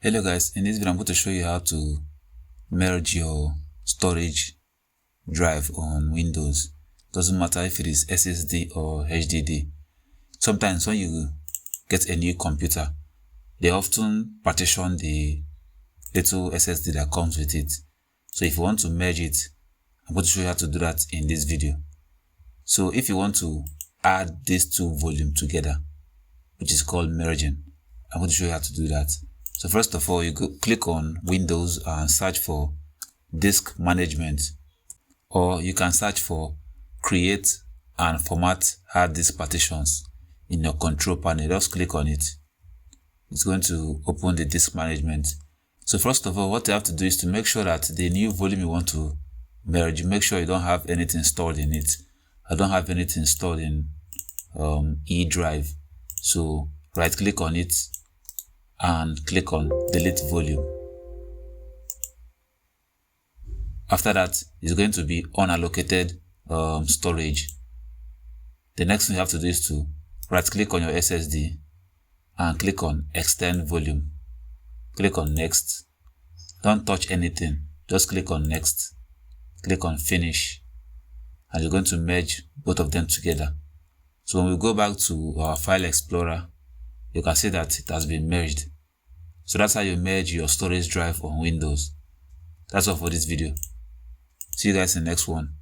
Hello guys, in this video I'm going to show you how to merge your storage drive on Windows. Doesn't matter if it is SSD or HDD. Sometimes when you get a new computer, they often partition the little SSD that comes with it. So if you want to merge it, I'm going to show you how to do that in this video. So if you want to add these two volumes together, which is called merging, I'm going to show you how to do that. So first of all, you click on Windows and search for disk management, or you can search for create and format hard disk partitions in your control panel. Just click on it. It's going to open the disk management. So first of all, what you have to do is to make sure that the new volume you want to merge, make sure you don't have anything stored in it. I don't have anything stored in E drive. So right click on it and click on delete volume. After that, it's going to be unallocated storage. The next thing you have to do is to right click on your SSD and click on extend volume. Click on next. Don't touch anything. Just click on next. Click on finish. And you're going to merge both of them together. So when we go back to our file explorer, you can see that it has been merged. So that's how you merge your storage drive on Windows. That's all for this video. See you guys in the next one.